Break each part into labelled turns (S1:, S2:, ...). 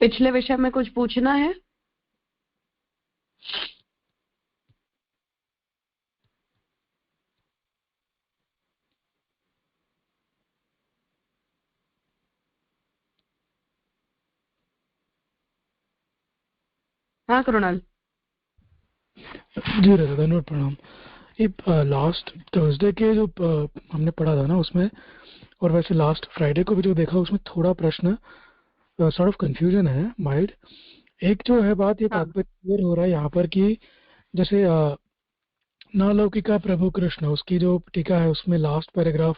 S1: पिछले विषय में कुछ पूछना है? हाँ कृणाल।
S2: जी राधा, धन्यवाद, प्रणाम। ये लास्ट थर्सडे के जो हमने पढ़ा था ना उसमें, और वैसे लास्ट फ्राइडे को भी जो देखा उसमें थोड़ा प्रश्न, सॉर्ट ऑफ कंफ्यूजन है माइल्ड। एक जो है बात, ये
S1: हाँ
S2: तात्पर्य क्लियर हो रहा है यहाँ पर कि जैसे नालौकिका प्रभु कृष्ण, उसकी जो टीका है उसमें लास्ट पैराग्राफ,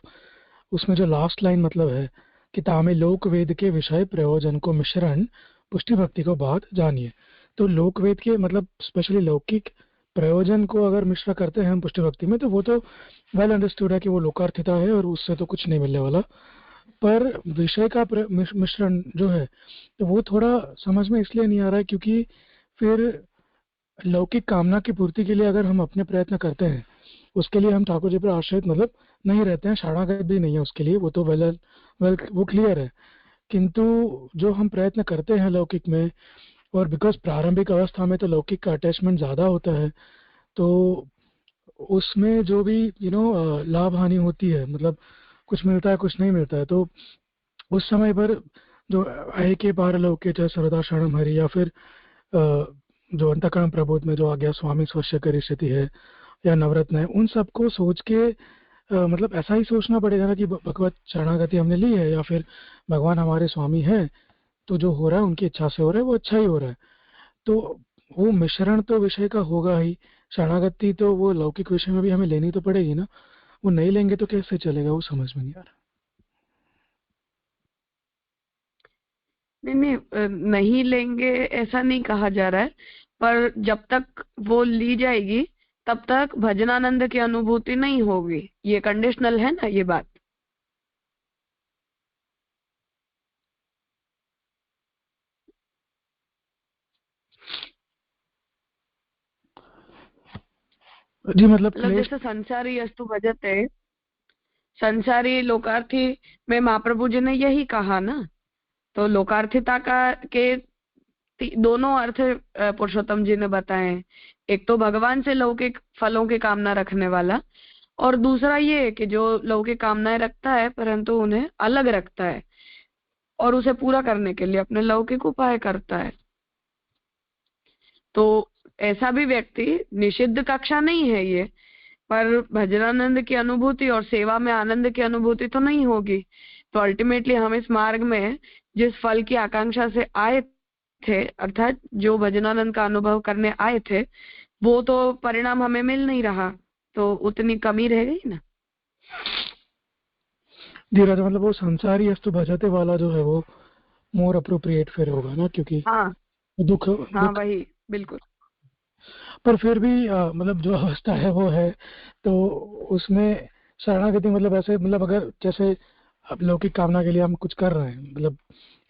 S2: उसमें जो लास्ट लाइन मतलब है कि तामे लोक वेद के विषय प्रयोजन को मिश्रण पुष्टि भक्ति को बात जानिए। तो लोक वेद के मतलब स्पेशली लौकिक प्रयोजन को अगर मिश्र करते हैं हम पुष्टि भक्ति में, तो वो तो वेल अंडरस्टूड है कि वो लोकार्थिता है और उससे तो कुछ नहीं मिलने वाला। पर विषय का मिश्रण जो है, तो वो थोड़ा समझ में इसलिए नहीं आ रहा है क्योंकि फिर लौकिक कामना की पूर्ति के लिए अगर हम अपने प्रयत्न करते हैं, उसके लिए हम ठाकुर जी पर आश्रित मतलब नहीं रहते हैं, शरणागत भी नहीं है उसके लिए, वो तो वेल वो क्लियर है। किंतु जो हम प्रयत्न करते हैं लौकिक में, और बिकॉज प्रारंभिक अवस्था में तो लौकिक का अटैचमेंट ज़्यादा होता है, तो उसमें जो भी लाभ हानि होती है, मतलब कुछ मिलता है कुछ नहीं मिलता है, तो उस समय पर जो आय के पारलौकिक चाहे सर्वदा शरणम हरि, या फिर जो अंतःकरण प्रबोध में जो आ गया स्वामी स्वस्य करी स्थिति है, या नवरत्न है, उन सबको सोच के मतलब ऐसा ही सोचना पड़ेगा ना कि भगवत शरणागति हमने ली है या फिर भगवान हमारे स्वामी हैं, तो जो हो रहा है उनकी इच्छा से हो रहा है, वो अच्छा ही हो रहा है। तो वो मिश्रण तो विषय का होगा ही। शरणागति तो वो लौकिक विषय में भी हमें लेनी तो पड़ेगी ना, वो नहीं लेंगे तो कैसे चलेगा, वो समझ में नहीं आ रहा।
S1: नहीं नहीं, नहीं लेंगे ऐसा नहीं कहा जा रहा है, पर जब तक वो ली जाएगी तब तक भजनानंद की अनुभूति नहीं होगी। ये कंडीशनल है ना ये बात।
S2: जी मतलब
S1: मतलब
S2: क्लेश।
S1: जैसे संसारी अस्तु भजते, संसारी लोकार्थी में महाप्रभु जी ने यही कहा ना। तो लोकार्थिता का के दोनों अर्थ पुरुषोत्तम जी ने बताए हैं। एक तो भगवान से लौकिक फलों की कामना रखने वाला, और दूसरा ये कि जो लौकिक कामनाएं रखता है परंतु उन्हें अलग रखता है और उसे पूरा करने के लिए अपने लौकिक उपाय करता है। तो ऐसा भी व्यक्ति, निषिद्ध कक्षा नहीं है ये, पर भजनानंद की अनुभूति और सेवा में आनंद की अनुभूति तो नहीं होगी। तो अल्टीमेटली हम इस मार्ग में जिस फल की आकांक्षा से आए थे, अर्थात जो भजनानंद का अनुभव करने आए थे, वो तो परिणाम हमें मिल नहीं रहा, तो उतनी कमी रह गई ना।
S2: जी राजा, मतलब वो संसारी अस्तु भजते वाला जो है वो मोर अप्रोप्रिएट फिर होगा ना, क्योंकि
S1: हाँ
S2: दुख
S1: हाँ,
S2: दुख।
S1: वही बिल्कुल।
S2: पर फिर भी मतलब जो अवस्था है वो है, तो उसमें शरणागति मतलब ऐसे, मतलब अगर जैसे अब लौकिक कामना के लिए हम कुछ कर रहे हैं, मतलब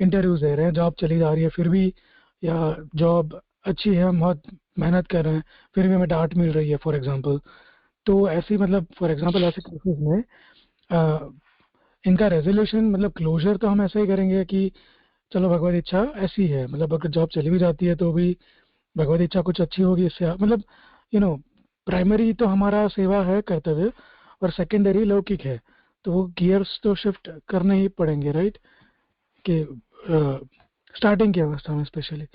S2: इंटरव्यूज दे रहे हैं, जॉब चली जा रही है फिर भी, या जॉब अच्छी है, हम बहुत मेहनत कर रहे हैं, फिर भी हमें डांट मिल रही है फॉर एग्जांपल। तो ऐसी मतलब फॉर एग्जांपल ऐसे केसेस में अ, इनका रेजोल्यूशन मतलब क्लोजर तो हम ऐसा ही करेंगे कि चलो भगवत इच्छा ऐसी है, मतलब अगर जॉब चली भी जाती है तो भी भगवत इच्छा कुछ अच्छी होगी इससे, मतलब यू नो प्राइमरी तो हमारा सेवा है, कर्तव्य, और सेकेंडरी लौकिक है। तो वो गियर्स तो शिफ्ट करने ही पड़ेंगे, राइट? कि स्टार्टिंग की अवस्था में स्पेशली।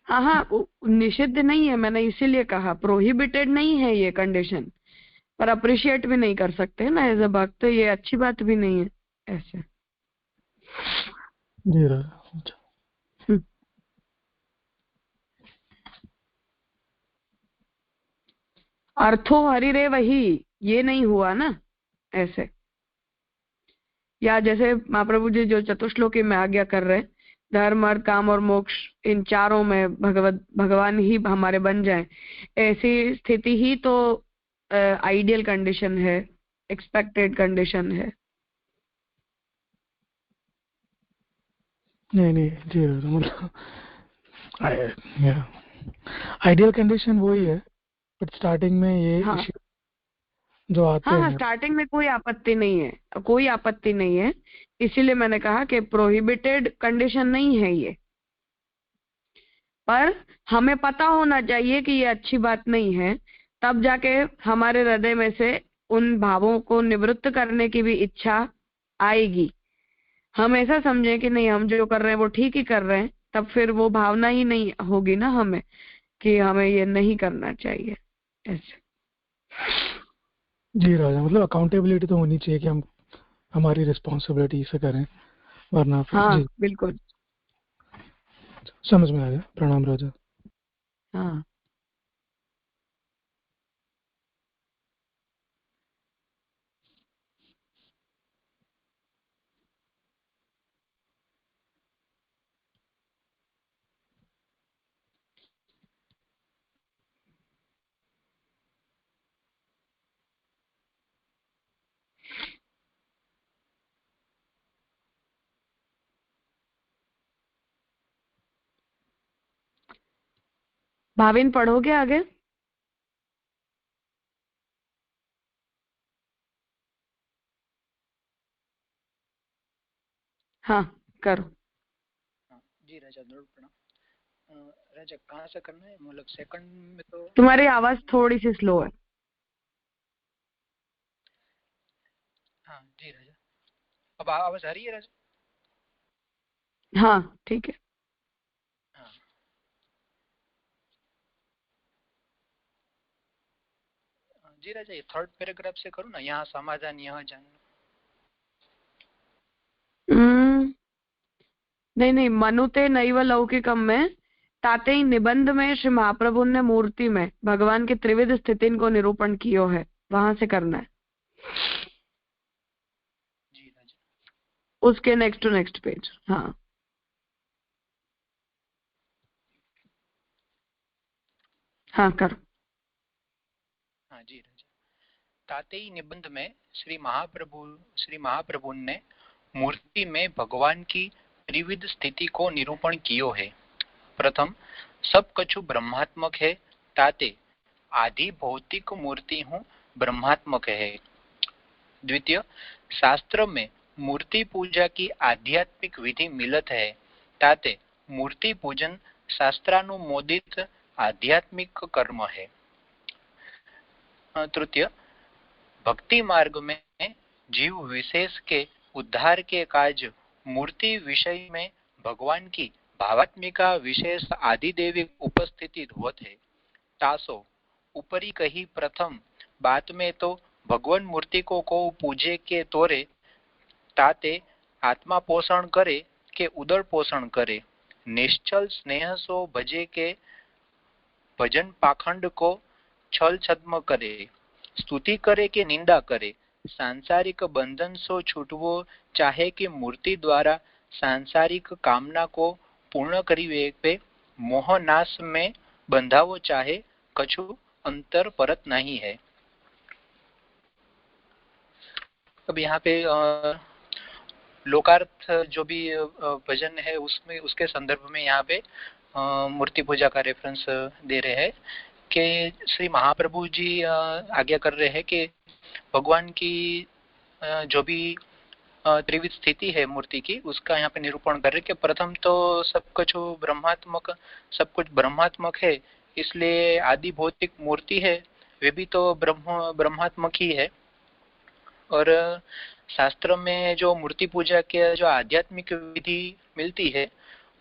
S1: हाँ हाँ, निषिद्ध नहीं है, मैंने इसीलिए कहा प्रोहिबिटेड नहीं है ये कंडीशन। पर अप्रिशिएट भी नहीं कर सकते ना एज अ भक्त, ये अच्छी बात भी नहीं है ऐसे।
S2: जी राजा, अच्छा।
S1: हम्म। अर्थो हरि रे वही, ये नहीं हुआ ना ऐसे। या जैसे महाप्रभु जी जो चतुश्लोकी में आज्ञा कर रहे हैं, धर्म अर्थ काम और मोक्ष, इन चारों में भगवान ही हमारे बन जाएं, ऐसी स्थिति ही तो आइडियल कंडीशन है, एक्सपेक्टेड कंडीशन है।
S2: नहीं नहीं, जी राजा, मतलब आइडियल कंडीशन वही
S1: हम्म।
S2: है, बट स्टार्टिंग में ये
S1: हाँ
S2: इश्यू जो आते
S1: हाँ हाँ,
S2: हैं।
S1: स्टार्टिंग में कोई आपत्ति नहीं है, कोई आपत्ति नहीं है। इसीलिए मैंने कहा कि प्रोहिबिटेड कंडीशन नहीं है ये। पर हमें पता होना चाहिए कि ये अच्छी बात नहीं है, तब जाके हमारे हृदय में से उन भावों को निवृत्त करने की भी इच्छा आएगी। हम ऐसा समझे कि नहीं, हम जो कर रहे हैं वो ठीक ही कर रहे हैं, तब फिर वो भावना ही नहीं होगी ना हमें कि हमें ये नहीं करना चाहिए ऐसे।
S2: जी राजा, मतलब अकाउंटेबिलिटी तो होनी चाहिए कि हम हमारी रिस्पॉन्सिबिलिटी से करें, वरना फिर
S1: हाँ
S2: जी
S1: बिल्कुल।
S2: समझ में आ गया। प्रणाम राजा।
S1: हाँ भाविन, पढ़ोगे आगे? हाँ करो।
S3: हाँ जी राजा, जरूर प्रणाम। राजा कहाँ से करना है, मतलब सेकंड में तो?
S1: तुम्हारी आवाज थोड़ी सी स्लो है।
S3: हाँ जी राजा, अब आवाज आ रही है राजा?
S1: हाँ ठीक है।
S3: हाँ जी राजा, ये थर्ड पैराग्राफ से करूँ ना, यहाँ समाधान यहाँ जान।
S1: नहीं नहीं, मनुते नैव लौकिकम में ताते ही निबंध में श्री महाप्रभु ने मूर्ति में भगवान की त्रिविध स्थिति को निरूपण कियो है, वहां से करना है।
S3: जी राजा,
S1: उसके नेक्स्ट टू नेक्स्ट पेज। हाँ हाँ करो।
S3: हाँ जी राजा। तातेई निबंध में श्री महाप्रभु ने मूर्ति में भगवान की त्रिविध स्थिति को निरूपण कियो है। प्रथम, सब कछु ब्रह्मात्मक है, ताते आदि भौतिक मूर्ति हूँ ब्रह्मात्मक है। द्वितीय, शास्त्र में मूर्ति पूजा की आध्यात्मिक विधि मिलत है, ताते मूर्ति पूजन शास्त्रानुमोदित आध्यात्मिक कर्म है। तृतीय, भक्ति मार्ग में जीव विशेष के उद्धार के कार्य मूर्ति विषय में भगवान की भावात्मिका विशेष आदिदेविक उपस्थिति होत है। तासो ऊपरी कही प्रथम बात में तो भगवान मूर्ति को पूजे के तोरे, ताते आत्मा पोषण करे के उदर पोषण करे, निश्चल स्नेह सो भजे के भजन पाखंड को छल छद्म करे, स्तुति करे के निंदा करे, सांसारिक बंधन सो छूटवो चाहे कि मूर्ति द्वारा सांसारिक कामना को पूर्ण करी पे मोह नाश में बंधावो चाहे, कछु अंतर परत नहीं है। अब यहाँ पे लोकार्थ जो भी भजन है उसमें उसके संदर्भ में यहाँ पे मूर्ति पूजा का रेफरेंस दे रहे हैं कि श्री महाप्रभु जी आज्ञा कर रहे हैं कि भगवान की जो भी त्रिविध स्थिति है मूर्ति की, उसका यहाँ पे निरूपण कर रहे हैं कि प्रथम तो सब कुछ ब्रह्मात्मक, सब कुछ ब्रह्मात्मक है, इसलिए आदि भौतिक मूर्ति है वे भी तो ब्रह्मात्मक ही है। और शास्त्र में जो मूर्ति पूजा के जो आध्यात्मिक विधि मिलती है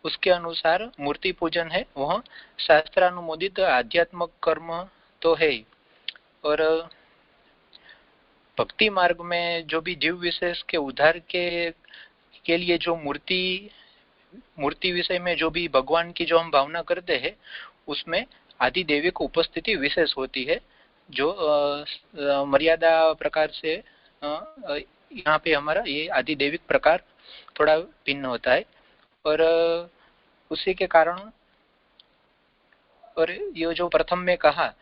S3: उसके अनुसार मूर्ति पूजन है वह शास्त्रानुमोदित आध्यात्मिक कर्म तो है। और भक्ति मार्ग में जो भी जीव विशेष के उद्धार के लिए जो मूर्ति विषय में जो भी भगवान की जो हम भावना करते हैं उसमें आदि देविक उपस्थिति विशेष होती है, जो मर्यादा प्रकार से यहाँ पे हमारा ये आदि देविक प्रकार थोड़ा भिन्न होता है। और उसी के कारण, और ये जो प्रथम में कहा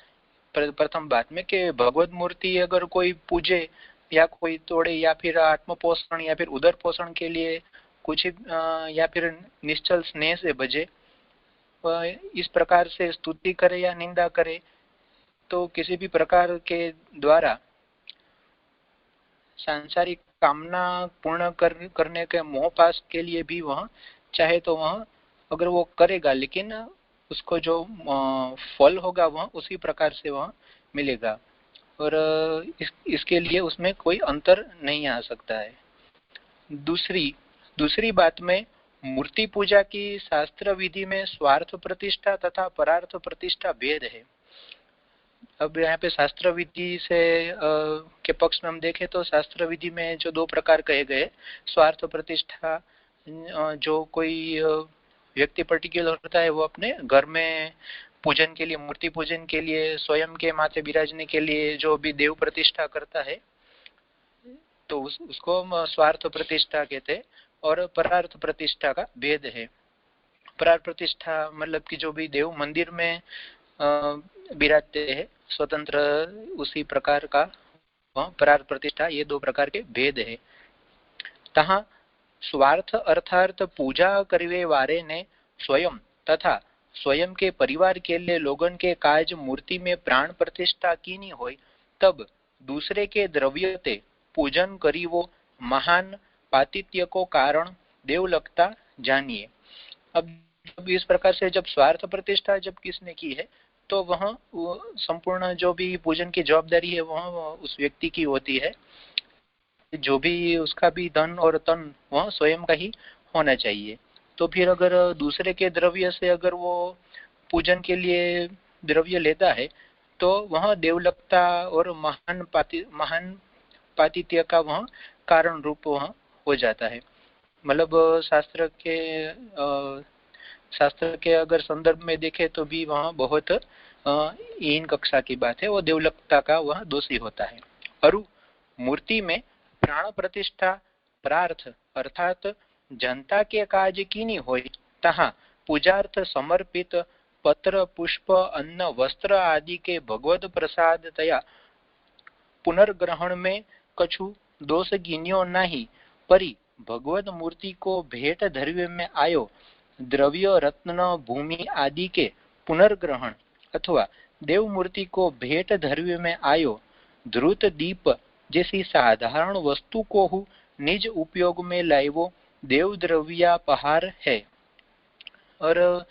S3: प्रथम बात में कि भगवत मूर्ति अगर कोई पूजे या कोई तोड़े या फिर आत्म पोषण या फिर उदर पोषण के लिए कुछ या फिर निश्चल स्नेह से भजे, इस प्रकार से स्तुति करे या निंदा करे, तो किसी भी प्रकार के द्वारा सांसारिक कामना पूर्ण करने के मोह पास के लिए भी वह चाहे तो वह अगर वो करेगा, लेकिन उसको जो फल होगा वह उसी प्रकार से वह मिलेगा, और इसके लिए उसमें कोई अंतर नहीं आ सकता है। दूसरी बात में मूर्ति पूजा की शास्त्र विधि में स्वार्थ प्रतिष्ठा तथा परार्थ प्रतिष्ठा भेद है। अब यहाँ पे शास्त्र विधि से के पक्ष में हम देखें तो शास्त्र विधि में जो दो प्रकार कहे गए, स्वार्थ प्रतिष्ठा, जो कोई व्यक्ति पर्टिकुलर होता है वो अपने घर में पूजन के लिए, मूर्ति पूजन के लिए, स्वयं के माथे विराजने के लिए जो भी देव प्रतिष्ठा करता है तो उसको हम स्वार्थ प्रतिष्ठा कहते हैं। और परार्थ प्रतिष्ठा का भेद है। परार्थ प्रतिष्ठा मतलब कि जो भी देव मंदिर में विराजते हैं स्वतंत्र, उसी प्रकार का परार्थ प्रतिष्ठा, ये दो प्रकार के भेद है। तहाँ स्वार्थ अर्थात पूजा करवे वारे ने स्वयं तथा स्वयं के परिवार के लिए लोगन के काज मूर्ति में प्राण प्रतिष्ठा की नहीं हो, तब दूसरे के द्रव्य ते पूजन करी वो महान पातित्य को कारण देव लगता जानिए। अब इस प्रकार से जब स्वार्थ प्रतिष्ठा जब किसने की है तो वह संपूर्ण जो भी पूजन की जवाबदारी है वह उस व्यक्ति की होती है। जो भी उसका भी धन और तन वह स्वयं का ही होना चाहिए। तो फिर अगर दूसरे के द्रव्य से अगर वो पूजन के लिए द्रव्य लेता है तो वह देवलकता और महान पातित्य का वह कारण रूप वह हो जाता है। मतलब शास्त्र के अगर संदर्भ में देखें तो भी वहाँ बहुत हीन कक्षा की बात है, वो देवलकता का वह दोषी होता है। अरु मूर्ति में प्राण प्रतिष्ठा प्रार्थ अर्थात जनता के काज की नहीं होई, तहाँ पूजार्थ समर्पित पत्र पुष्प अन्न वस्त्र आदि के भगवत प्रसाद तया पुनर्ग्रहण में कछु दोष गिन्यो नहीं, परि भगवत मूर्ति को भेंट धरवे में आयो द्रव्य रत्न भूमि आदि के पुनर्ग्रहण अथवा देव मूर्ति को भेंट धरवे में आयो ध्रुत दीप जैसी साधारण वस्तु को निज उपयोग में लाइवो देव द्रव्यापहार है। और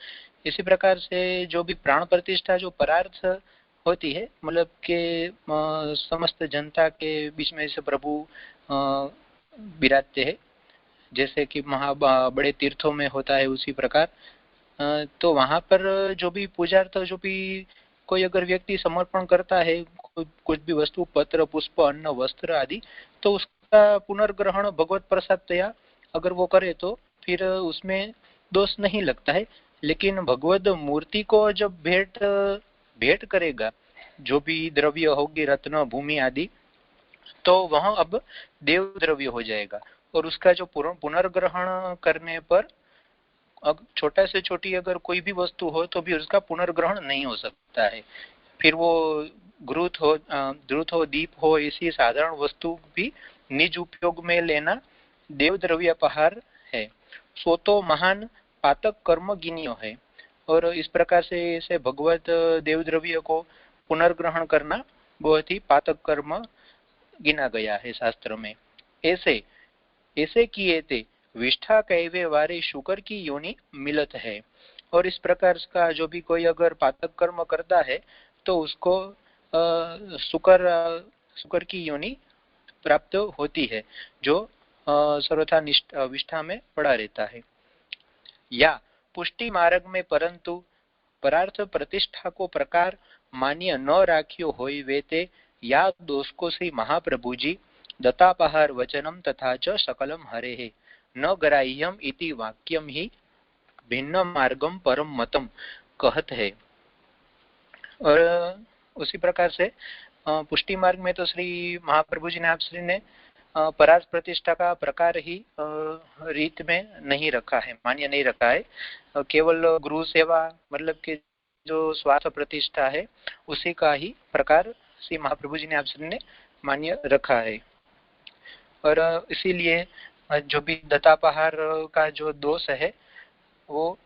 S3: इसी प्रकार से जो भी प्राण प्रतिष्ठा जो परार्थ होती है, मतलब के समस्त जनता के बीच में से प्रभु विराजते हैं, जैसे कि बड़े तीर्थों में होता है उसी प्रकार। तो वहां पर जो भी पूजार्थ जो भी कोई अगर व्यक्ति समर्पण करता है कुछ भी वस्तु, पत्र पुष्प अन्न वस्त्र आदि, तो उसका पुनर्ग्रहण भगवत प्रसाद तया अगर वो करे तो फिर उसमें दोष नहीं लगता है। लेकिन भगवत मूर्ति को जब भेंट करेगा जो भी द्रव्य होगी रत्न भूमि आदि, तो वह अब देव द्रव्य हो जाएगा। और उसका जो पुनर्ग्रहण करने पर अब छोटा से छोटी अगर कोई भी वस्तु हो तो भी उसका पुनर्ग्रहण नहीं हो सकता है। फिर वो घृत हो दीप हो, ऐसी साधारण वस्तु भी निज उपयोग में लेना देव द्रव्यापहार है। सो तो महान पातक कर्म गिनियो है। और इस प्रकार से इसे भगवत देव द्रव्य को पुनर्ग्रहण करना बहुत ही पातक कर्म गिना गया है शास्त्र में। ऐसे किए थे विष्ठा कहवे वारे शुकर की योनि मिलत है। और इस प्रकार का जो भी कोई अगर पातक कर्म करता है तो उसको शुकर की योनि प्राप्त होती है, जो सर्वथा विष्ठा में पड़ा रहता है। या पुष्टि मार्ग में परंतु परार्थ प्रतिष्ठा को प्रकार मान्य न राख्यो होई वेते या दोष को श्री महाप्रभु जी दत्तापहार वचनम तथा च सकलम हरे न ग्राह्यम इति वाक्यम ही भिन्न मार्गम परम मतम कहत है। और उसी प्रकार से पुष्टि मार्ग में तो श्री महाप्रभु जी ने आप श्री ने परार्थ प्रतिष्ठा का प्रकार ही रीत में नहीं रखा है, मान्य नहीं रखा है। केवल गुरु सेवा मतलब कि जो स्वार्थ प्रतिष्ठा है उसी का ही प्रकार श्री महाप्रभु जी ने आप श्री ने मान्य रखा है। और इसीलिए जो भी दत्तापहार का जो दोष है वो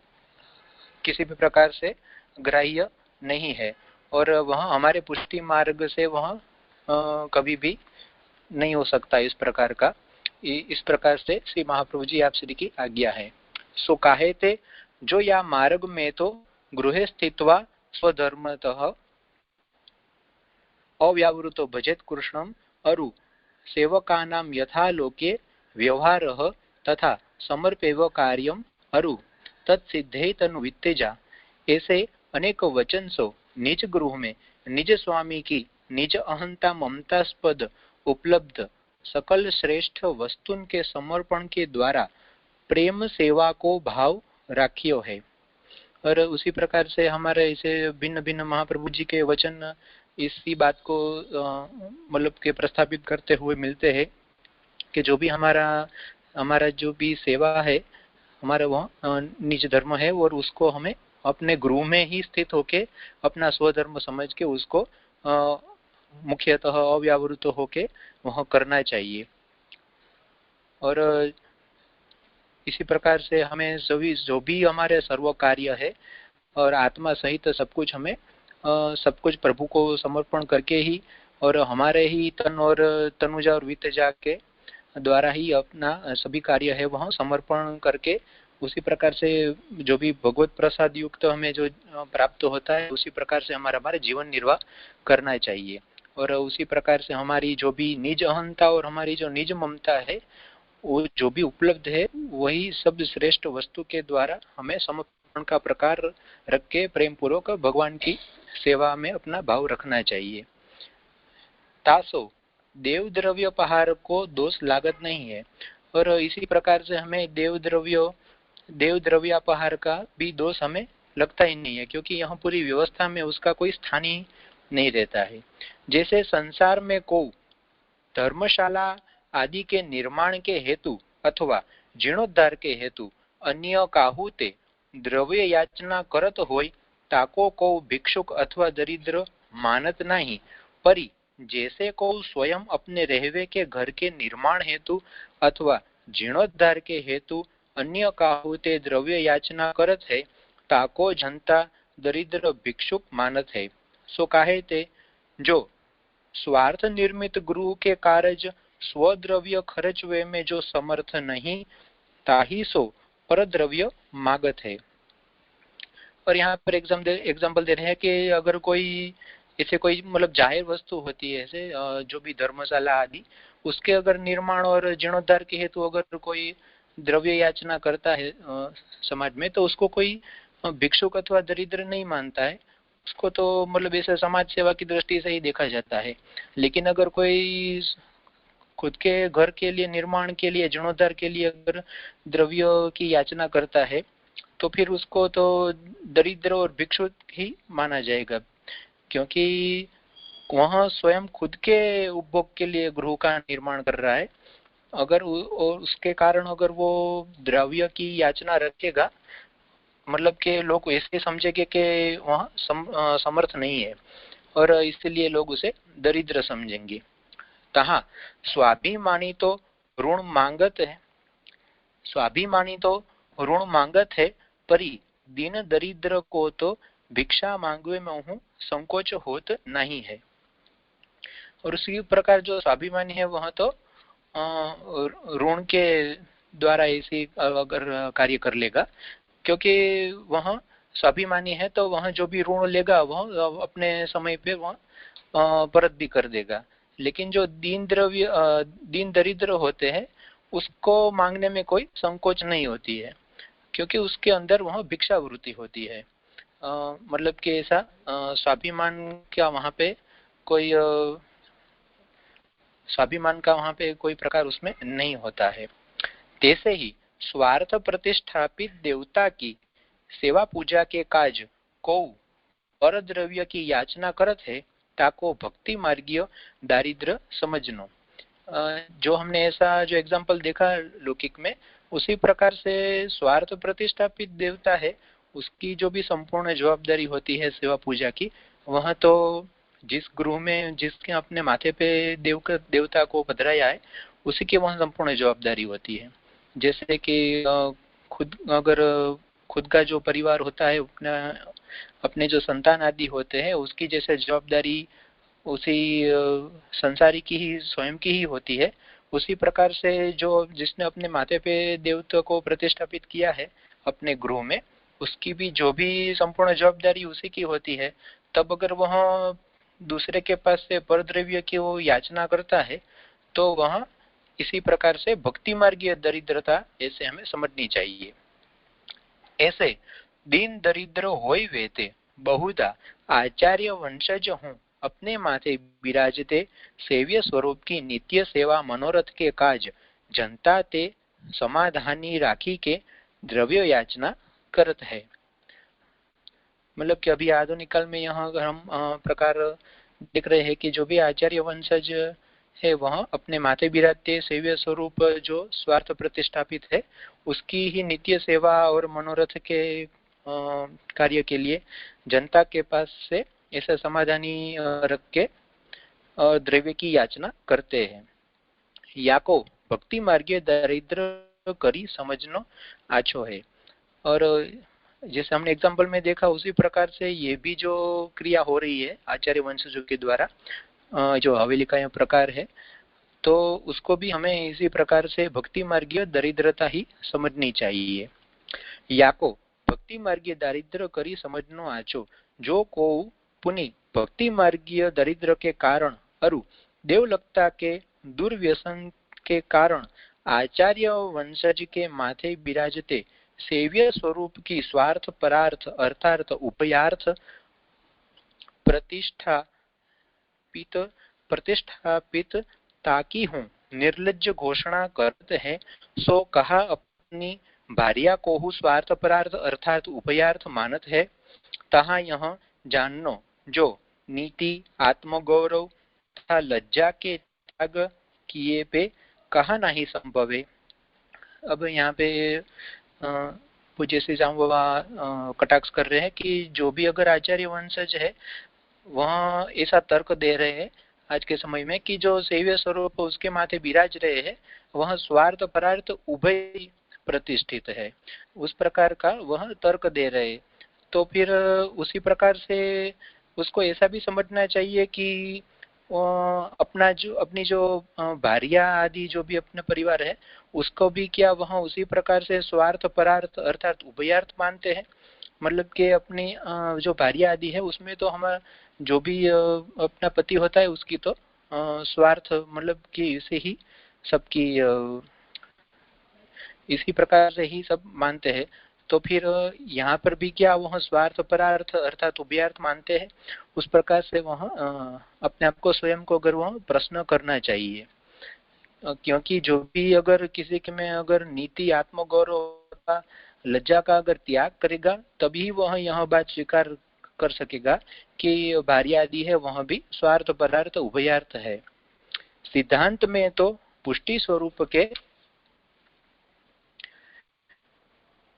S3: किसी भी प्रकार से ग्राह्य नहीं है, और वह हमारे पुष्टि मार्ग से वह कभी भी नहीं हो सकता इस प्रकार का। इस प्रकार से श्री महाप्रभु जी आप श्री की आज्ञा है। सो काहे थे जो या मार्ग में तो गृहे स्थित्वा स्वधर्मतः अव्यावृतो भजेत कृष्णम अरु सेवकानां यथा लोके व्यवहारः तथा समर्पेव कार्यम अरु तत्सिद्धे तनुवित्तेजा। ऐसे अनेक वचन सो निज गृह में निज स्वामी की निज अहंता ममतास्पद उपलब्ध सकल श्रेष्ठ वस्तुन के समर्पण के द्वारा प्रेम सेवा को भाव राखियो है। और उसी प्रकार से हमारे इसे भिन्न भिन्न महाप्रभु जी के वचन इसी बात को मतलब के प्रस्थापित करते हुए मिलते हैं कि जो भी हमारा जो भी सेवा है हमारा वह निज धर्म है और उसको हमें अपने गृह में ही स्थित होके अपना स्वधर्म समझ के उसको मुख्यतः अव्यावृत होके वह करना चाहिए। और इसी प्रकार से हमें सभी जो भी हमारे सर्व कार्य है और आत्मा सहित सब कुछ हमें सब कुछ प्रभु को समर्पण करके ही और हमारे ही तन और तनुजा और वित्तजा के द्वारा ही अपना सभी कार्य है वह समर्पण करके उसी प्रकार से जो भी भगवत प्रसाद युक्त हमें जो प्राप्त होता है उसी प्रकार से हमारे जीवन निर्वाह करना चाहिए। और उसी प्रकार से हमारी जो भी निज अहंता और हमारी जो निज ममता है वो जो भी उपलब्ध है वही सब श्रेष्ठ वस्तु के द्वारा हमें समर्पण का प्रकार रख के प्रेम पूर्वक भगवान की सेवा में अपना भाव रखना चाहिए। तासो देव द्रव्योपहार को दोष लागत नहीं है। और इसी प्रकार से हमें देव द्रव्योपहार का भी दोष हमें लगता ही नहीं है क्योंकि यहाँ पूरी व्यवस्था में उसका कोई स्थान ही नहीं रहता है। जैसे संसार में को धर्मशाला आदि के निर्माण के हेतु अथवा जीर्णोद्धार के हेतु अन्य काहू ते द्रव्य याचना करत होय ताको को भिक्षुक अथवा दरिद्र मानत नहीं। परी जैसे को स्वयं अपने रहवे के घर के निर्माण हेतु अथवा जीर्णोद्धार के हेतु अन्य काहू ते द्रव्य याचना करत है ताको जनता दरिद्र भिक्षुक मानत है। सो काहे ते जो स्वार्थ निर्मित गृह के कार्य स्वद्रव्य खर्चवे में जो समर्थ नहीं ताही सो पर द्रव्य मागत है। और यहाँ पर एग्जाम्पल दे रहे हैं कि अगर कोई ऐसे कोई मतलब जाहिर वस्तु होती है ऐसे जो भी धर्मशाला आदि उसके अगर निर्माण और जीर्णोद्धार के हेतु अगर कोई द्रव्य याचना करता है समाज में तो उसको कोई भिक्षुक अथवा दरिद्र नहीं मानता है। उसको तो मतलब ऐसे समाज सेवा की दृष्टि से ही देखा जाता है। लेकिन अगर कोई खुद के घर के लिए निर्माण के लिए जीर्णोद्धार के लिए अगर द्रव्य की याचना करता है तो फिर उसको तो दरिद्र और भिक्षुक ही माना जाएगा क्योंकि वह स्वयं खुद के उपभोग के लिए गृह का निर्माण कर रहा है। अगर और उसके कारण अगर वो द्रव्य की याचना रखेगा मतलब के लोग ऐसे समझेंगे कि वह समर्थ नहीं है और इसलिए लोग उसे दरिद्र समझेंगे। तहा स्वाभिमानी तो ऋण मांगत है, स्वाभिमानी तो ऋण मांगत है परी दीन दरिद्र को तो भिक्षा मांगवे में हूँ संकोच होत नहीं है। और उसी प्रकार जो स्वाभिमानी है वह तो ऋण के द्वारा ऐसी अगर कार्य कर लेगा क्योंकि वह स्वाभिमानी है तो वह जो भी ऋण लेगा वह अपने समय पे वह परत भी कर देगा। लेकिन जो दीन दरिद्र होते हैं उसको मांगने में कोई संकोच नहीं होती है क्योंकि उसके अंदर वह भिक्षावृत्ति होती है। मतलब कि ऐसा स्वाभिमान का वहाँ पे कोई स्वाभिमान का वहाँ पे कोई प्रकार उसमें नहीं होता है। जैसे ही स्वार्थ प्रतिष्ठापित देवता की सेवा पूजा के काज को पर द्रव्य की याचना करत है ताको भक्ति मार्गीय दारिद्र समझनो। जो हमने ऐसा जो एग्जाम्पल देखा लौकिक में उसी प्रकार से स्वार्थ प्रतिष्ठापित देवता है उसकी जो भी संपूर्ण जवाबदारी होती है सेवा पूजा की वह तो जिस गृह में जिसके अपने माथे पे देवता को पधराया है उसी की वह संपूर्ण जवाबदारी होती है। जैसे कि अगर खुद का जो परिवार होता है अपने जो संतान आदि होते हैं उसकी जैसे जवाबदारी उसी संसारी की ही स्वयं की ही होती है उसी प्रकार से जो जिसने अपने माथे पे देवता को प्रतिष्ठापित किया है अपने गृह में उसकी भी जो भी संपूर्ण जवाबदारी उसी की होती है, तब अगर वह दूसरे के पास से परद्रव्य की वो याचना करता है तो वह इसी प्रकार से भक्ति मार्गीय दरिद्रता ऐसे हमें समझनी चाहिए। ऐसे दीन दरिद्र होय वेते बहुधा आचार्य वंशज हूँ, अपने माथे विराजते सेव्य स्वरूप की नित्य सेवा मनोरथ के काज जनता ते समाधानी राखी के द्रव्य याचना करत है। मतलब कि अभी आधुनिक काल में यहाँ अगर हम प्रकार देख रहे हैं कि जो भी आचार्य वंशज है वह अपने माथे विराजते सेव्य स्वरूप जो स्वार्थ प्रतिष्ठापित है उसकी ही नित्य सेवा और मनोरथ के कार्य के लिए जनता के पास से ऐसा समाधानी रख के द्रव्य की याचना करते हैं। याको भक्ति मार्गे दरिद्र करी समझनो आछो है। और जैसे हमने एग्जाम्पल में देखा उसी प्रकार से ये भी जो क्रिया हो रही है आचार्य वंशजों के द्वारा, जो हवेली का यह प्रकार है, तो उसको भी हमें इसी प्रकार से भक्ति मार्गीय दरिद्रता ही समझनी चाहिए। याको भक्ति मार्गीय दारिद्र करी समझनो आचो, जो को पुनि भक्ति मार्गीय दरिद्र के कारण अरु देवलक्ता के दुर्व्यसन के कारण आचार्य वंशज के माथे विराजते सेव्य स्वरूप की स्वार्थ परार्थ अर्थार्थ उभयार्थ प्रतिष्ठापित ताकि हूँ निर्लज्ज घोषणा करते हैं, सो कहा अपनी भार्या को हूँ स्वार्थ परार्थ अर्थात उभयार्थ मानत है, तहा यह जाननो जो नीति आत्मगौरव तथा लज्जा के त्याग किए पे कहा नहीं संभवे। अब यहाँ पे पूज्य श्री राम बाबा कटाक्ष कर रहे हैं कि जो भी अगर आचार्य वंशज है वह ऐसा तर्क दे रहे हैं आज के समय में कि जो सेव्य स्वरूप उसके माथे विराज रहे हैं वह स्वार्थ परार्थ उभय प्रतिष्ठित है, उस प्रकार का वह तर्क दे रहे हैं। तो फिर उसी प्रकार से उसको ऐसा भी समझना चाहिए कि अपनी जो भार्या आदि जो भी अपने परिवार है उसको भी क्या वह उसी प्रकार से स्वार्थ परार्थ अर्थात उभयार्थ मानते हैं। मतलब कि अपनी जो भार्या आदि है उसमें तो हमारा जो भी अपना पति होता है उसकी तो स्वार्थ मतलब कि इसे ही सबकी इसी प्रकार से ही सब मानते हैं। तो फिर यहाँ पर भी क्या वह स्वार्थ परार्थ अर्थात उभयार्थ मानते हैं, उस प्रकार से वह अपने आप को स्वयं को अगर वह प्रश्न करना चाहिए, क्योंकि जो भी अगर किसी के में अगर नीति आत्मगौरव लज्जा का अगर त्याग करेगा तभी वह यह बात स्वीकार कर सकेगा कि भार्या आदि है वह भी स्वार्थ परार्थ उभयार्थ है। सिद्धांत में तो पुष्टि स्वरूप के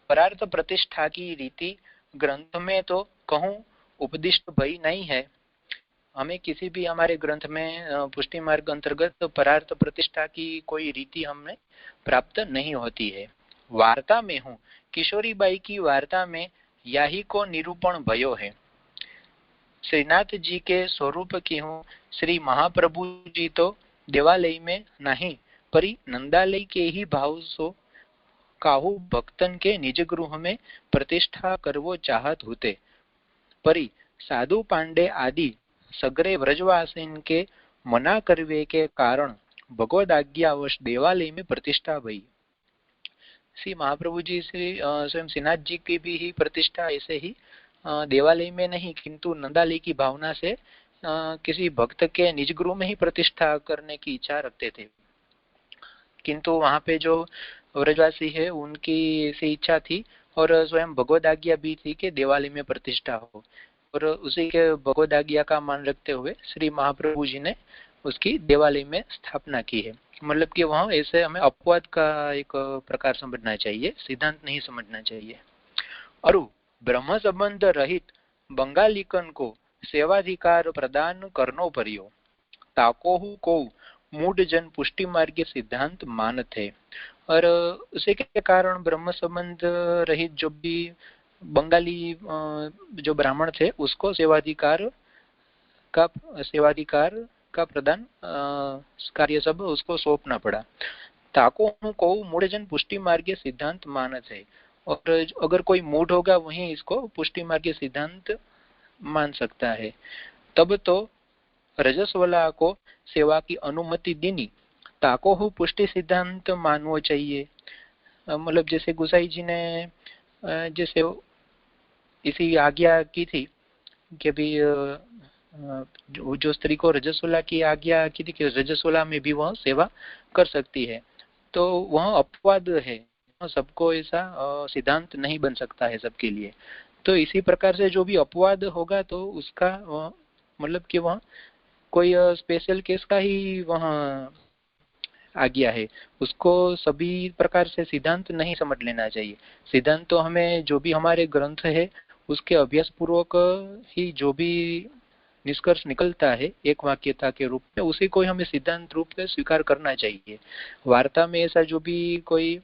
S3: परार्थ प्रतिष्ठा की रीति ग्रंथ में तो कहूँ उपदिष्ट भई नहीं है। हमें किसी भी हमारे ग्रंथ में पुष्टि मार्ग अंतर्गत परार्थ प्रतिष्ठा की कोई रीति हमें प्राप्त नहीं होती है। वार्ता में हूँ किशोरीबाई की वार्ता में यही को निरूपण भयो है। श्रीनाथ जी के स्वरूप की हूँ श्री महाप्रभु जी तो देवालय में नहीं परी नंदालय के ही भाव सो काहू भक्तन के निज गृह में प्रतिष्ठा करवो चाहत होते, परी साधु पांडे आदि सगरे व्रजवासीन के मना करवे के कारण भगवद आज्ञावश देवालय में प्रतिष्ठा भई। श्री महाप्रभु जी श्री स्वयं श्रीनाथ जी की भी ही प्रतिष्ठा ऐसे ही देवालय में नहीं किंतु नंदालय की भावना से किसी भक्त के निज गृह में ही प्रतिष्ठा करने की इच्छा रखते थे। किंतु वहाँ पे जो व्रजवासी है उनकी ऐसी इच्छा थी और स्वयं भगवद आज्ञा भी थी कि देवालय में प्रतिष्ठा हो, और उसी के भगवद आज्ञा का मान रखते हुए श्री महाप्रभु जी ने उसकी देवालय में स्थापना की है। मतलब कि वहाँ ऐसे हमें अपवाद का एक प्रकार समझना चाहिए, सिद्धांत नहीं समझना चाहिए। और ब्रह्म संबंध रहित बंगालीकन को सेवाधिकार प्रदान करनो पर्यो, ताकोहु को मूढ़ जन पुष्टि मार्ग सिद्धांत मानत है। और उसी के कारण ब्रह्म संबंध रहित जो भी बंगाली जो ब्राह्मण थे उसको सेवाधिकार का प्रदान कार्य सब उसको सौंपना पड़ा। ताको को मूढ़ जन पुष्टि मार्ग सिद्धांत मानत है। और अगर कोई मूढ़ होगा वही इसको पुष्टि मार्गी सिद्धांत मान सकता है। तब तो रजस्वला को सेवा की अनुमति देनी ताको हूँ पुष्टि सिद्धांत मानવો चाहिए। मतलब जैसे गोसाई जी ने जैसे इसी आज्ञा की थी कि भी जो स्त्री को रजस्वला की आज्ञा की थी कि रजस्वला में भी वह सेवा कर सकती है, तो वह अपवाद है, सबको ऐसा सिद्धांत नहीं बन सकता है सबके लिए। तो इसी प्रकार से जो भी अपवाद होगा तो उसका मतलब कि वह कोई स्पेशल केस का ही वह आज्ञा है, उसको सभी प्रकार से सिद्धांत नहीं समझ लेना चाहिए। सिद्धांत तो हमें जो भी हमारे ग्रंथ है उसके अभ्यास पूर्वक ही जो भी निष्कर्ष निकलता है एक वाक्यता के रूप में, उसी को हमें सिद्धांत रूप में स्वीकार करना चाहिए। वार्ता में ऐसा जो भी कोई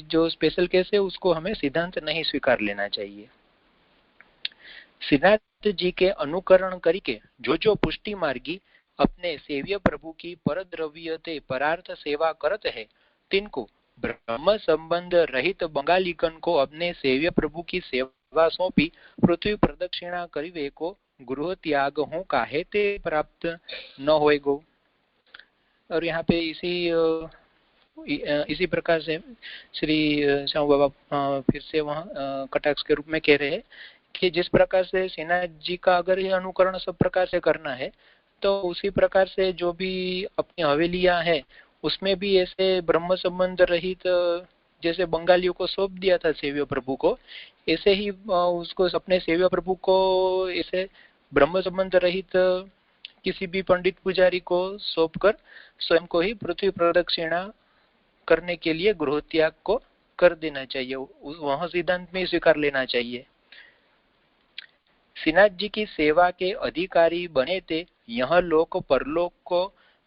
S3: जो स्पेशल केस है उसको हमें सिद्धांत नहीं स्वीकार लेना चाहिए। श्रीनाथ जी के अनुकरण करके जो पुष्टि मार्गी अपने सेव्य प्रभु की परद्रव्यते परार्थ सेवा करते है, तिनको ब्रह्म संबंध रहित बंगालीगण को अपने सेव्य प्रभु की सेवा सौंपी पृथ्वी प्रदक्षिणा करीवे को गृह त्याग हूँ काहे ते प्राप्त न होएगो। और यहाँ पे इसी प्रकार से श्री श्याम बाबा फिर से वहाँ कटाक्ष के रूप में कह रहे हैं कि जिस प्रकार से श्रीनाथ जी का अगर ये अनुकरण सब प्रकार से करना है तो उसी प्रकार से जो भी अपनी हवेलियां है उसमें भी ऐसे ब्रह्म संबंध रहित जैसे बंगालियों को सौंप दिया था सेव्य प्रभु को, ऐसे ही उसको अपने सेव्य प्रभु को ऐसे ब्रह्म संबंध रहित किसी भी पंडित पुजारी को सौंप कर स्वयं को ही पृथ्वी प्रदक्षिणा करने के लिए गृह त्याग को कर देना चाहिए, वह सिद्धांत में स्वीकार लेना चाहिए। श्रीनाथ जी की सेवा के अधिकारी बने थे यह लोक परलोक को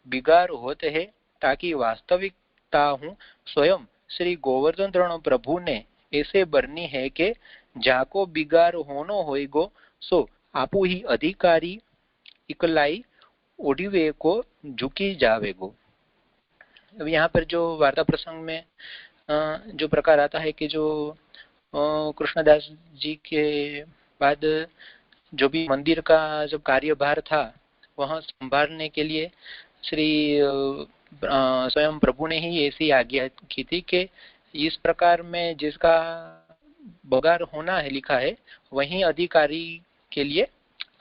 S3: बिगाड़ होते हैं, ताकि वास्तविकता हूँ स्वयं श्री गोवर्धन द्रोण प्रभु ने ऐसे बरनी है कि जाको बिगाड़ होनो होएगो सो आपू ही अधिकारी इकलाई ओडिवे को झुकी जावेगो। अब यहाँ पर जो वार्ता प्रसंग में जो प्रकार आता है कि जो कृष्णदास जी के बाद जो भी मंदिर का जो कार्यभार था वह संभालने के लिए श्री स्वयं प्रभु ने ही ऐसी आज्ञा की थी कि इस प्रकार में जिसका बगार होना है लिखा है वही अधिकारी के लिए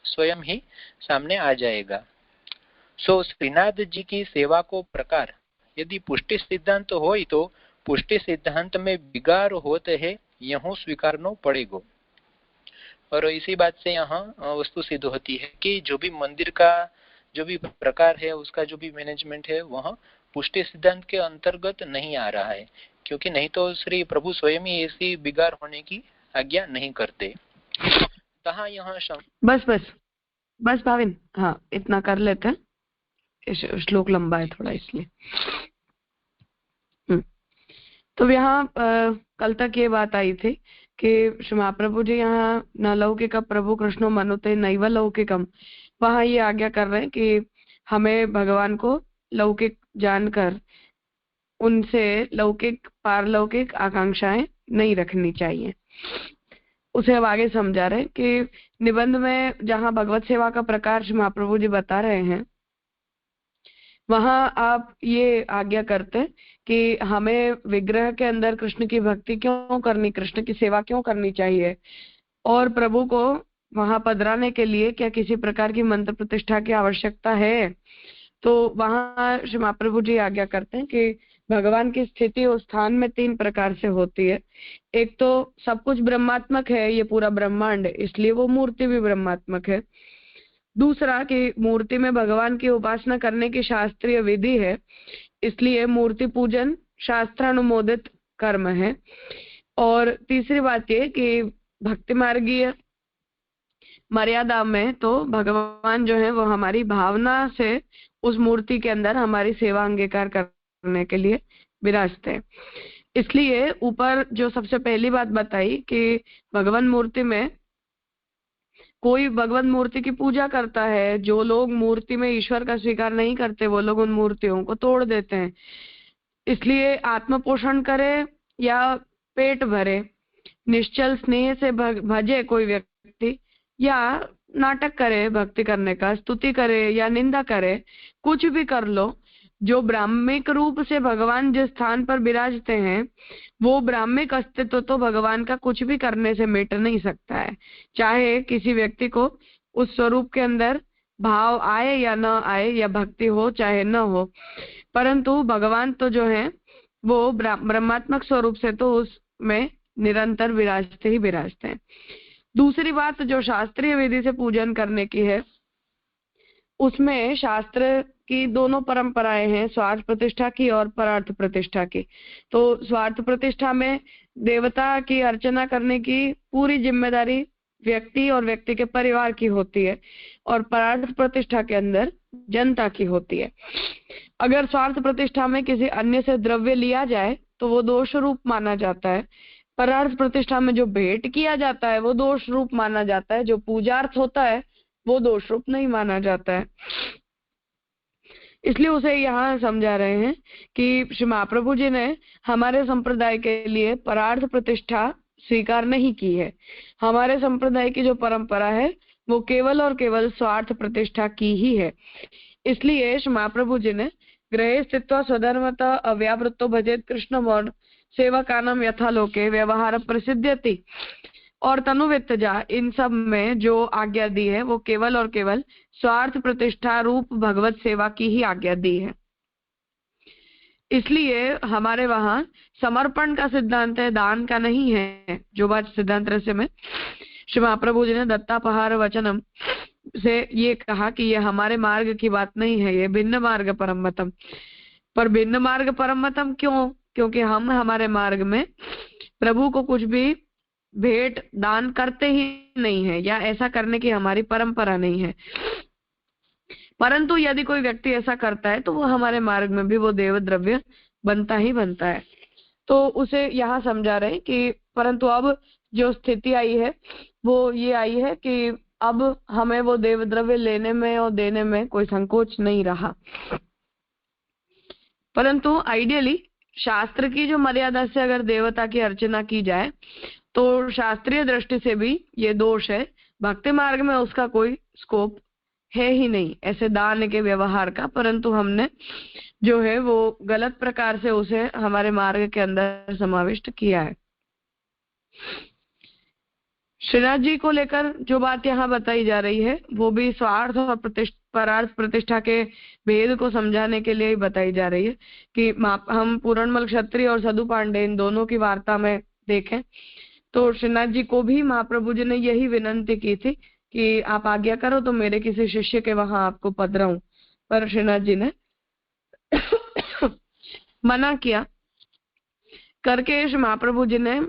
S3: स्वयं ही सामने आ जाएगा। सो श्रीनाथ जी की सेवा को प्रकार यदि पुष्टि सिद्धांत हो तो पुष्टि सिद्धांत में बिगाड़ होते हैं यह स्वीकारना पड़ेगा। और इसी बात से यहाँ वस्तु सिद्ध होती है कि जो भी मंदिर का जो भी प्रकार है उसका जो भी मैनेजमेंट है वह पुष्टि सिद्धांत के अंतर्गत नहीं आ रहा है, क्योंकि नहीं तो श्री प्रभु स्वयं ही ऐसी बिगाड़ होने की आज्ञा नहीं करते। कहाँ यहाँ
S1: बस भाविन, हाँ इतना कर लेते हैं, श्लोक लंबा है थोड़ा इसलिए। तो यहाँ कल तक ये बात आई थी कि श्री महाप्रभु जी यहाँ न लौकिक प्रभु कृष्णो मनुते नैव लौकिकम, वहाँ ये आज्ञा कर रहे हैं कि हमें भगवान को लौकिक जानकर उनसे लौकिक पारलौकिक आकांक्षाएं नहीं रखनी चाहिए। उसे अब आगे समझा रहे कि निबंध में जहाँ भगवत सेवा का प्रकार श्री महाप्रभु जी बता रहे हैं वहां आप ये आज्ञा करते हैं कि हमें विग्रह के अंदर कृष्ण की भक्ति क्यों करनी, कृष्ण की सेवा क्यों करनी चाहिए, और प्रभु को वहां पधराने के लिए क्या किसी प्रकार की मंत्र प्रतिष्ठा की आवश्यकता है। तो वहां श्री महाप्रभु जी आज्ञा करते हैं कि भगवान की स्थिति उस स्थान में 3 प्रकार से होती है। एक तो सब कुछ ब्रह्मात्मक है, ये पूरा ब्रह्मांड, इसलिए वो मूर्ति भी ब्रह्मात्मक है। दूसरा कि मूर्ति में भगवान की उपासना करने की शास्त्रीय विधि है, इसलिए मूर्ति पूजन शास्त्रानुमोदित कर्म है। और तीसरी बात ये कि भक्ति मार्गीय मर्यादा में तो भगवान जो है वो हमारी भावना से उस मूर्ति के अंदर हमारी सेवा अंगीकार करने के लिए विराजते हैं। इसलिए ऊपर जो सबसे पहली बात बताई कि भगवान मूर्ति में कोई भगवान मूर्ति की पूजा करता है, जो लोग मूर्ति में ईश्वर का स्वीकार नहीं करते वो लोग उन मूर्तियों को तोड़ देते हैं। इसलिए आत्म पोषण करे या पेट भरे, निश्चल स्नेह से भजे कोई व्यक्ति, या नाटक करे भक्ति करने का, स्तुति करे या निंदा करे, कुछ भी कर लो, जो ब्राह्मिक रूप से भगवान जिस स्थान पर विराजते हैं वो ब्राह्मिक अस्तित्व तो भगवान का कुछ भी करने से मिट नहीं सकता है। चाहे किसी व्यक्ति को उस स्वरूप के अंदर भाव आए या न आए, या भक्ति हो चाहे न हो, परंतु भगवान तो जो है वो ब्रह्मात्मक स्वरूप से तो उसमें निरंतर विराजते ही विराजते हैं। दूसरी बात जो शास्त्रीय विधि से पूजन करने की है, उसमें शास्त्र की दोनों परंपराएं हैं, स्वार्थ प्रतिष्ठा की और परार्थ प्रतिष्ठा की। तो स्वार्थ प्रतिष्ठा में देवता की अर्चना करने की पूरी जिम्मेदारी व्यक्ति और व्यक्ति के परिवार की होती है, और परार्थ प्रतिष्ठा के अंदर जनता की होती है। अगर स्वार्थ प्रतिष्ठा में किसी अन्य से द्रव्य लिया जाए तो वो दोष रूप माना जाता है। परार्थ प्रतिष्ठा में जो भेंट किया जाता है वो दोष रूप माना जाता है। जो पूजार्थ होता है वो दोष रूप नहीं माना जाता है। इसलिए उसे यहाँ समझा रहे हैं कि श्री महाप्रभु जी ने हमारे संप्रदाय के लिए परार्थ प्रतिष्ठा स्वीकार नहीं की है। हमारे संप्रदाय की जो परंपरा है वो केवल और केवल स्वार्थ प्रतिष्ठा की ही है। इसलिए श्री महाप्रभु जी ने गृहे स्थित्वा स्वधर्मतः अव्यावृत्तो भजेत कृष्णम और सेवकानाम यथालोके व्यवहार प्रसिद्ध्यति और तनुवित्तजा, इन सब में जो आज्ञा दी है वो केवल और केवल स्वार्थ प्रतिष्ठा रूप भगवत सेवा की ही आज्ञा दी है। इसलिए हमारे वहां समर्पण का सिद्धांत है, दान का नहीं है। जो बात सिद्धांत रहस्य में श्री महाप्रभु जी ने दत्तापहार वचनम से ये कहा कि ये हमारे मार्ग की बात नहीं है, ये भिन्न मार्ग परमतम। पर भिन्न मार्ग परमतम क्यों? क्योंकि हम हमारे मार्ग में प्रभु को कुछ भी भेंट दान करते ही नहीं है, या ऐसा करने की हमारी परंपरा नहीं है। परंतु यदि कोई व्यक्ति ऐसा करता है तो वो हमारे मार्ग में भी वो देव द्रव्य बनता ही बनता है। तो उसे यहाँ समझा रहे कि परंतु अब जो स्थिति आई है वो ये आई है कि अब हमें वो देव द्रव्य लेने में और देने में कोई संकोच नहीं रहा। परंतु आइडियली शास्त्र की जो मर्यादा से अगर देवता की अर्चना की जाए तो शास्त्रीय दृष्टि से भी ये दोष है। भक्ति मार्ग में उसका कोई स्कोप है ही नहीं ऐसे दान के व्यवहार का, परंतु हमने जो है वो गलत प्रकार से उसे हमारे मार्ग के अंदर समाविष्ट किया है। श्रीनाथ जी को लेकर जो बात यहाँ बताई जा रही है वो भी स्वार्थ और परार्थ प्रतिष्ठा के भेद को समझाने के लिए ही बताई जा रही है कि हम पूरणमल क्षत्रिय और सदु पांडे इन दोनों की वार्ता में देखें तो श्रीनाथ जी को भी महाप्रभु जी ने यही विनंती की थी कि आप आज्ञा करो तो मेरे किसी शिष्य के वहां आपको पधराऊं, पर श्रीनाथ जी ने मना किया करके श्री महाप्रभु जी ने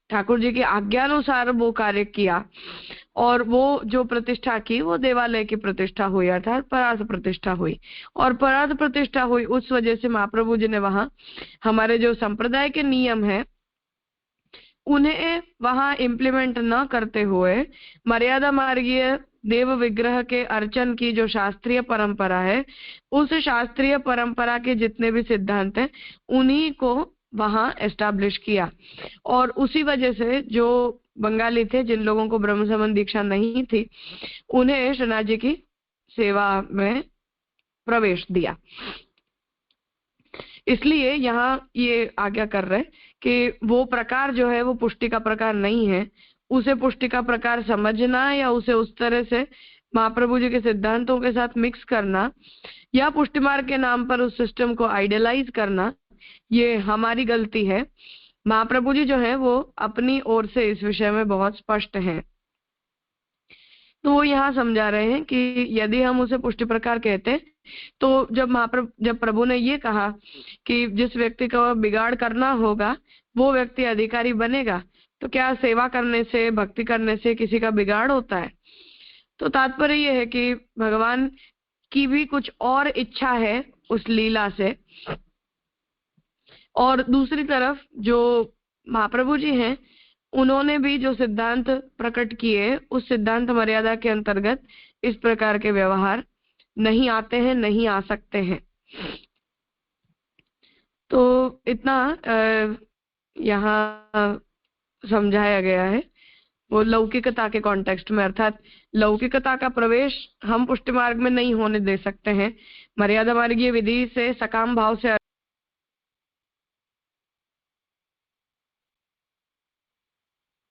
S1: ठाकुर जी की आज्ञानुसार वो कार्य किया और वो जो प्रतिष्ठा की वो देवालय की प्रतिष्ठा हुई, अर्थात परार्थ प्रतिष्ठा हुई। और परार्थ प्रतिष्ठा हुई उस वजह से महाप्रभु जी ने वहां हमारे जो संप्रदाय के नियम है उन्हें वहां इम्प्लीमेंट न करते हुए मर्यादा मार्गीय देव विग्रह के अर्चन की जो शास्त्रीय परंपरा है उस शास्त्रीय परंपरा के जितने भी सिद्धांत हैं उन्हीं को वहां एस्टैब्लिश किया। और उसी वजह से जो बंगाली थे जिन लोगों को ब्रह्म संबंध दीक्षा नहीं थी उन्हें श्रीनाथ जी की सेवा में प्रवेश दिया। इसलिए यहाँ ये आज्ञा कर रहे कि वो प्रकार जो है वो पुष्टि का प्रकार नहीं है, उसे पुष्टि का प्रकार समझना या उसे उस तरह से महाप्रभु जी के सिद्धांतों के साथ मिक्स करना या पुष्टि मार्ग के नाम पर उस सिस्टम को आइडियलाइज करना, ये हमारी गलती है। महाप्रभु जी जो है वो अपनी ओर से इस विषय में बहुत स्पष्ट हैं। तो वो यहाँ समझा रहे हैं कि यदि हम उसे पुष्टि प्रकार कहते हैं तो जब प्रभु ने ये कहा कि जिस व्यक्ति का बिगाड़ करना होगा वो व्यक्ति अधिकारी बनेगा, तो क्या सेवा करने से भक्ति करने से किसी का बिगाड़ होता है? तो तात्पर्य ये है कि भगवान की भी कुछ और इच्छा है उस लीला से, और दूसरी तरफ जो महाप्रभु जी हैं उन्होंने भी जो सिद्धांत प्रकट किए उस सिद्धांत मर्यादा के अंतर्गत इस प्रकार के व्यवहार नहीं आते हैं, नहीं आ सकते हैं। तो इतना यहाँ समझाया गया है वो लौकिकता के कॉन्टेक्स्ट में, अर्थात लौकिकता का प्रवेश हम पुष्टि मार्ग में नहीं होने दे सकते हैं। मर्यादा मार्गीय विधि से सकाम भाव से,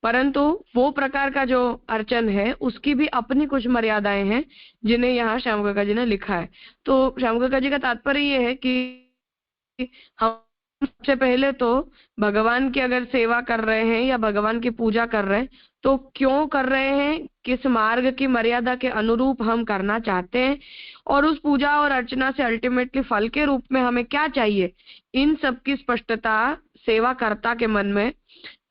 S1: परंतु वो प्रकार का जो अर्चन है उसकी भी अपनी कुछ मर्यादाएं हैं जिन्हें यहाँ श्याम काका जी ने लिखा है। तो श्याम काका जी का तात्पर्य ये है कि हम सबसे पहले तो भगवान की अगर सेवा कर रहे हैं या भगवान की पूजा कर रहे हैं तो क्यों कर रहे हैं, किस मार्ग की मर्यादा के अनुरूप हम करना चाहते हैं, और उस पूजा और अर्चना से अल्टीमेटली फल के रूप में हमें क्या चाहिए, इन सब की स्पष्टता सेवाकर्ता के मन में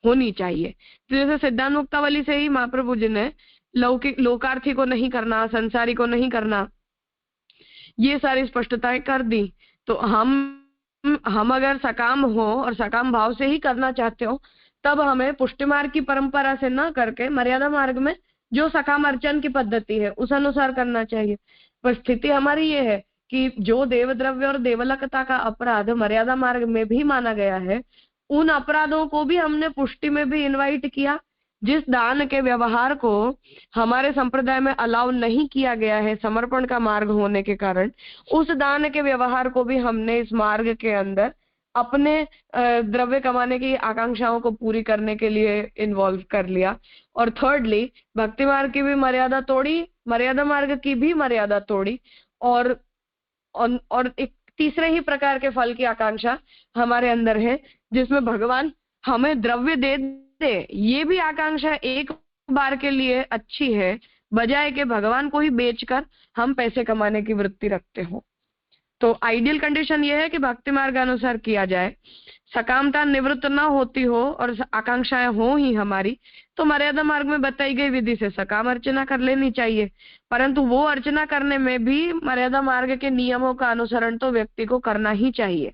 S1: होनी चाहिए। तो जैसे सिद्धांत मुक्तावली से ही महाप्रभु जी ने लौकिक लोकार्थी को नहीं करना, संसारी को नहीं करना, ये सारी स्पष्टताएं कर दी। तो हम अगर सकाम हो और सकाम भाव से ही करना चाहते हो तब हमें पुष्टि मार्ग की परंपरा से न करके मर्यादा मार्ग में जो सकाम अर्चन की पद्धति है उस अनुसार करना चाहिए। पर स्थिति हमारी ये है कि जो देव द्रव्य और देवलकता का अपराध मर्यादा मार्ग में भी माना गया है, उन अपराधों को भी हमने पुष्टि में भी इनवाइट किया। जिस दान के व्यवहार को हमारे संप्रदाय में अलाउ नहीं किया गया है समर्पण का मार्ग होने के कारण, उस दान के व्यवहार को भी हमने इस मार्ग के अंदर अपने द्रव्य कमाने की आकांक्षाओं को पूरी करने के लिए इन्वॉल्व कर लिया। और थर्डली भक्ति मार्ग की भी मर्यादा तोड़ी, मर्यादा मार्ग की भी मर्यादा तोड़ी, और एक तीसरे ही प्रकार के फल की आकांक्षा हमारे अंदर है जिसमें भगवान हमें द्रव्य दे, ये भी आकांक्षा एक बार के लिए अच्छी है, बजाय के भगवान को ही बेचकर हम पैसे कमाने की वृत्ति रखते हो। तो आइडियल कंडीशन ये है कि भक्ति मार्ग अनुसार किया जाए, सकामता निवृत्त न होती हो और आकांक्षाएं हो ही हमारी, तो मर्यादा मार्ग में बताई गई विधि से सकाम अर्चना कर लेनी चाहिए। परंतु वो अर्चना करने में भी मर्यादा मार्ग के नियमों का अनुसरण तो व्यक्ति को करना ही चाहिए।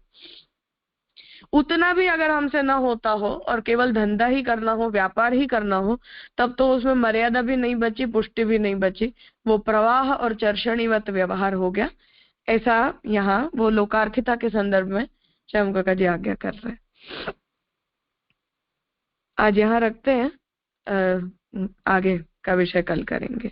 S1: उतना भी अगर हमसे ना होता हो और केवल धंधा ही करना हो, व्यापार ही करना हो, तब तो उसमें मर्यादा भी नहीं बची, पुष्टि भी नहीं बची, वो प्रवाह और चर्षणीवत व्यवहार हो गया। ऐसा यहाँ वो लोकार्थिता के संदर्भ में श्याम काका जी आज्ञा कर रहे हैं। आज यहाँ रखते हैं, आगे का विषय कल करेंगे।